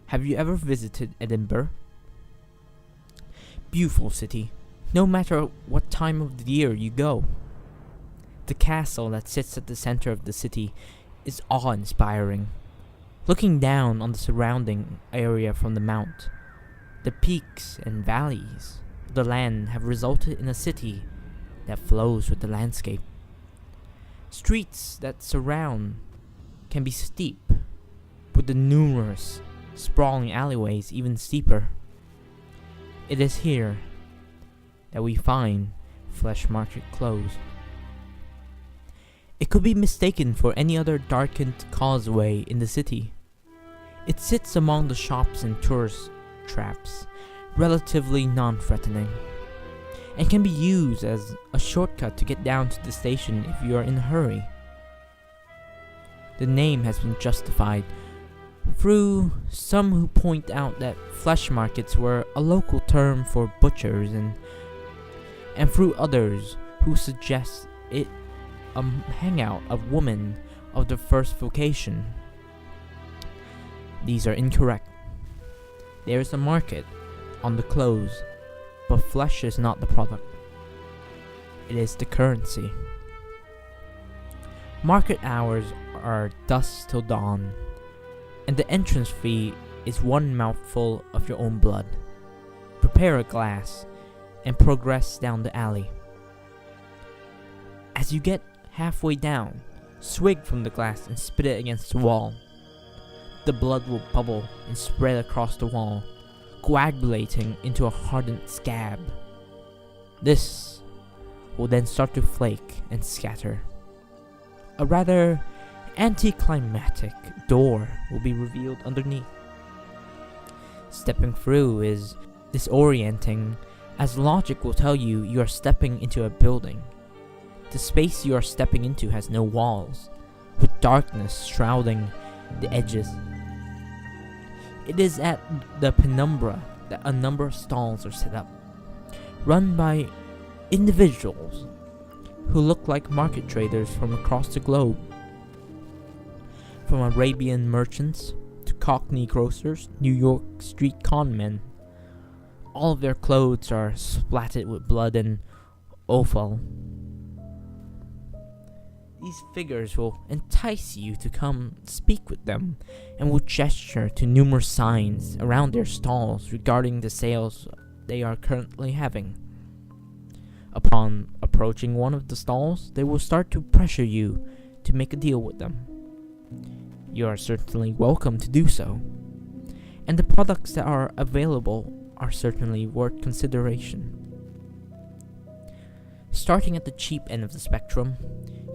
Have you ever visited Edinburgh? Beautiful city, no matter what time of the year you go. The castle that sits at the center of the city is awe-inspiring. Looking down on the surrounding area from the mount, the peaks and valleys of the land have resulted in a city that flows with the landscape. Streets that surround can be steep, with the numerous sprawling alleyways even steeper. It is here that we find Flesh Market Close. It could be mistaken for any other darkened causeway in the city. It sits among the shops and tourist traps, relatively non-threatening, and can be used as a shortcut to get down to the station if you are in a hurry. The name has been justified through some who point out that flesh markets were a local term for butchers, and through others who suggest it a hangout of women of the first vocation. These are incorrect. There is a market on the close, but flesh is not the product. It is the currency. Market hours are dusk till dawn, and the entrance fee is one mouthful of your own blood. Prepare a glass and progress down the alley. As you get halfway down, swig from the glass and spit it against the wall. The blood will bubble and spread across the wall, coagulating into a hardened scab. This will then start to flake and scatter. A rather anticlimactic door will be revealed underneath. Stepping through is disorienting, as logic will tell you you are stepping into a building. The space you are stepping into has no walls, with darkness shrouding the edges. It is at the penumbra that a number of stalls are set up, run by individuals who look like market traders from across the globe. From Arabian merchants to Cockney grocers, New York street conmen. All of their clothes are splattered with blood and offal. These figures will entice you to come speak with them, and will gesture to numerous signs around their stalls regarding the sales they are currently having. Upon approaching one of the stalls, they will start to pressure you to make a deal with them. You are certainly welcome to do so, and the products that are available are certainly worth consideration. Starting at the cheap end of the spectrum,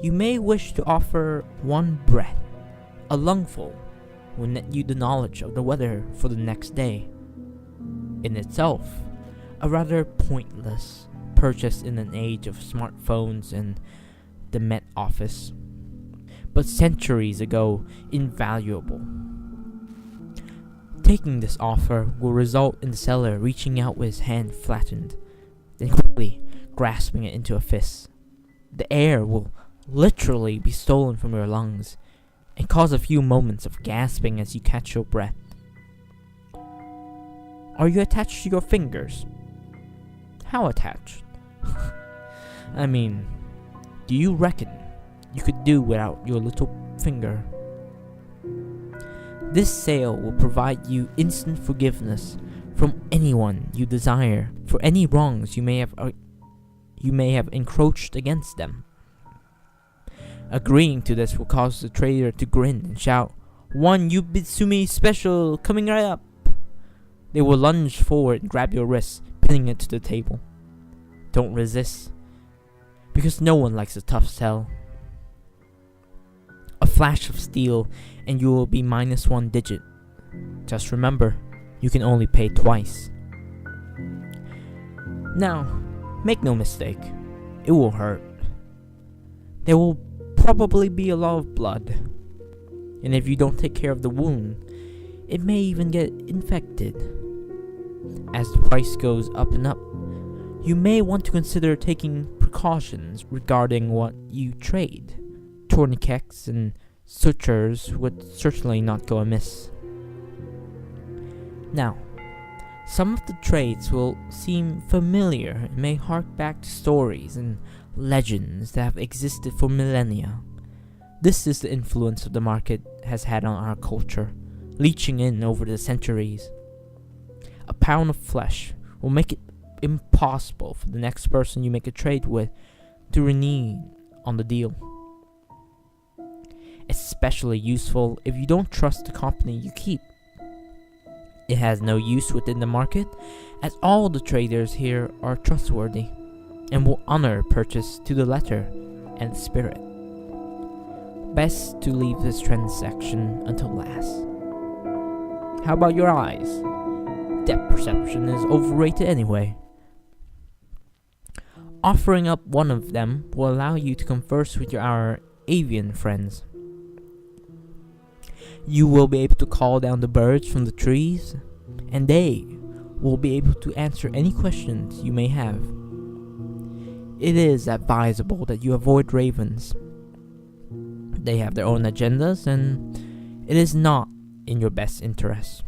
you may wish to offer one breath. A lungful will net you the knowledge of the weather for the next day. In itself, a rather pointless purchase in an age of smartphones and the Met Office, but centuries ago invaluable. Taking this offer will result in the seller reaching out with his hand flattened, then quickly grasping it into a fist. The air will literally be stolen from your lungs and cause a few moments of gasping as you catch your breath. Are you attached to your fingers? How attached? I mean, do you reckon you could do without your little finger? This sale will provide you instant forgiveness from anyone you desire for any wrongs you may have encroached against them. Agreeing to this will cause the trader to grin and shout, "One Yubitsumi special coming right up!" They will lunge forward and grab your wrist, pinning it to the table. Don't resist, because no one likes a tough sell. A flash of steel and you will be minus one digit. Just remember, you can only pay twice. Now, make no mistake, it will hurt. There will probably be a lot of blood, and if you don't take care of the wound, it may even get infected. As the price goes up and up, you may want to consider taking precautions regarding what you trade. Tourniquets and sutures would certainly not go amiss. Now, some of the trades will seem familiar and may hark back to stories and legends that have existed for millennia. This is the influence of the market has had on our culture, leaching in over the centuries. A pound of flesh will make it impossible for the next person you make a trade with to renege on the deal. Especially useful if you don't trust the company you keep. It has no use within the market, as all the traders here are trustworthy and will honor purchase to the letter and spirit. Best to leave this transaction until last. How about your eyes? Depth perception is overrated anyway. Offering up one of them will allow you to converse with our avian friends. You will be able to call down the birds from the trees, and they will be able to answer any questions you may have. It is advisable that you avoid ravens. They have their own agendas, and it is not in your best interest.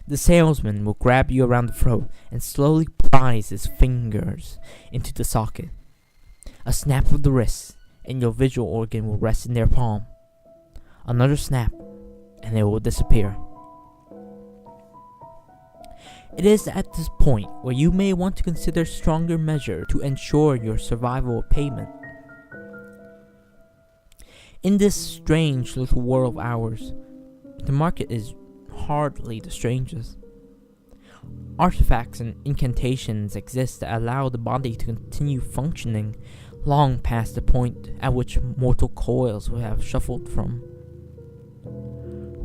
The salesman will grab you around the throat and slowly prise his fingers into the socket. A snap of the wrist, and your visual organ will rest in their palm. Another snap, and they will disappear. It is at this point where you may want to consider stronger measures to ensure your survival of payment. In this strange little world of ours, the market is hardly the strangest. Artifacts and incantations exist that allow the body to continue functioning long past the point at which mortal coils will have shuffled from.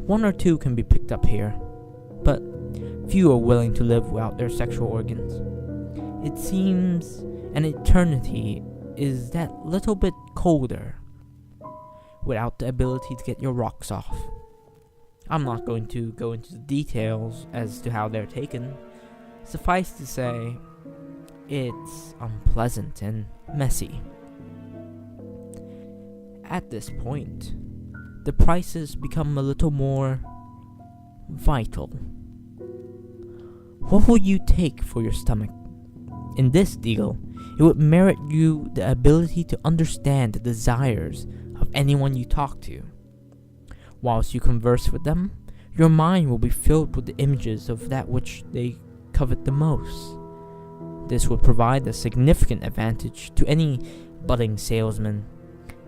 One or two can be picked up here, but few are willing to live without their sexual organs. It seems an eternity is that little bit colder without the ability to get your rocks off. I'm not going to go into the details as to how they're taken. Suffice to say, it's unpleasant and messy. At this point, the prices become a little more vital. What will you take for your stomach? In this deal, it would merit you the ability to understand the desires of anyone you talk to. Whilst you converse with them, your mind will be filled with the images of that which they covet the most. This would provide a significant advantage to any budding salesman,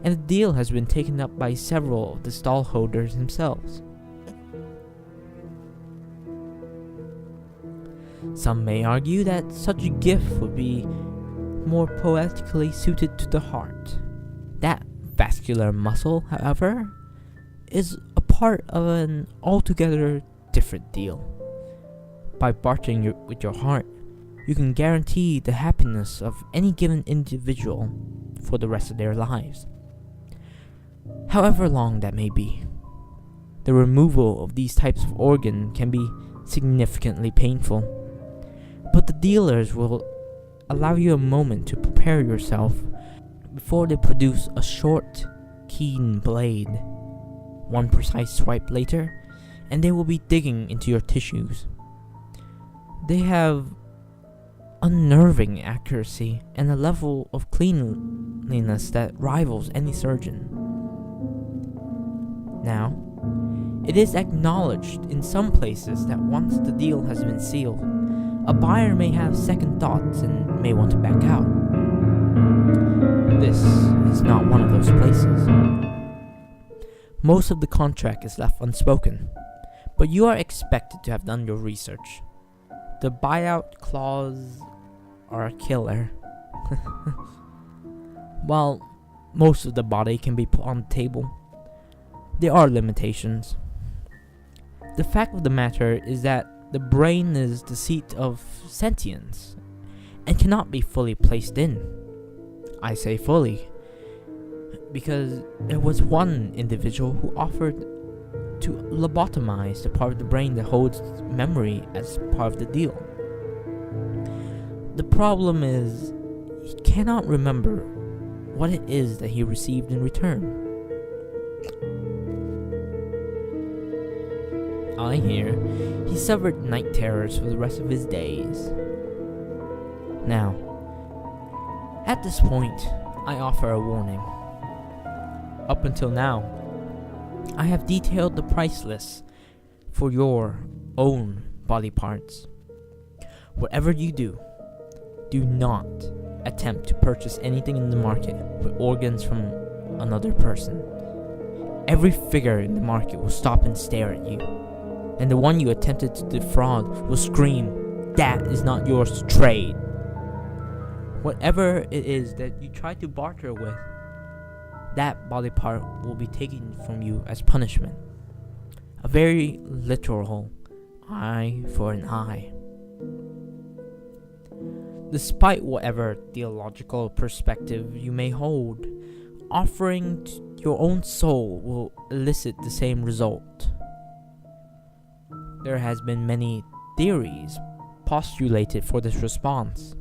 and the deal has been taken up by several of the stallholders themselves. Some may argue that such a gift would be more poetically suited to the heart. That vascular muscle, however, is a part of an altogether different deal. By bartering with your heart, you can guarantee the happiness of any given individual for the rest of their lives, however long that may be. The removal of these types of organ can be significantly painful, but the dealers will allow you a moment to prepare yourself before they produce a short, keen blade. One precise swipe later, and they will be digging into your tissues. They have unnerving accuracy and a level of cleanliness that rivals any surgeon. Now, it is acknowledged in some places that once the deal has been sealed, a buyer may have second thoughts and may want to back out. This is not one of those places. Most of the contract is left unspoken, but you are expected to have done your research. The buyout clause are a killer. While most of the body can be put on the table, there are limitations. The fact of the matter is that the brain is the seat of sentience and cannot be fully placed in. I say fully, because there was one individual who offered to lobotomize the part of the brain that holds memory as part of the deal. The problem is, he cannot remember what it is that he received in return. I hear he suffered night terrors for the rest of his days. Now, at this point, I offer a warning. Up until now, I have detailed the price list for your own body parts. Whatever you do, do not attempt to purchase anything in the market with organs from another person. Every figure in the market will stop and stare at you, and the one you attempted to defraud will scream, "That is not yours to trade." Whatever it is that you try to barter with, that body part will be taken from you as punishment. A very literal eye for an eye. Despite whatever theological perspective you may hold, offering your own soul will elicit the same result. There has been many theories postulated for this response,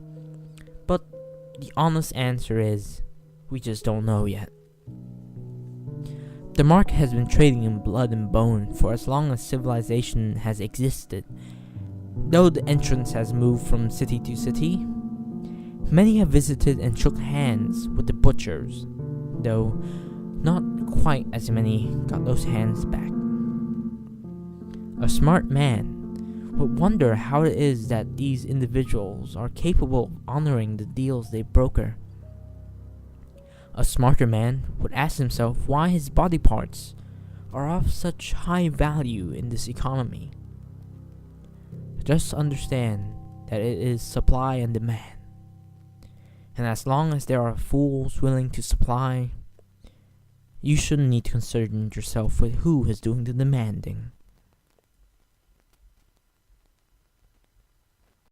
but the honest answer is, we just don't know yet. The market has been trading in blood and bone for as long as civilization has existed. Though the entrance has moved from city to city, many have visited and shook hands with the butchers, though not quite as many got those hands back. A smart man would wonder how it is that these individuals are capable of honoring the deals they broker. A smarter man would ask himself why his body parts are of such high value in this economy. Just understand that it is supply and demand. And as long as there are fools willing to supply, you shouldn't need to concern yourself with who is doing the demanding.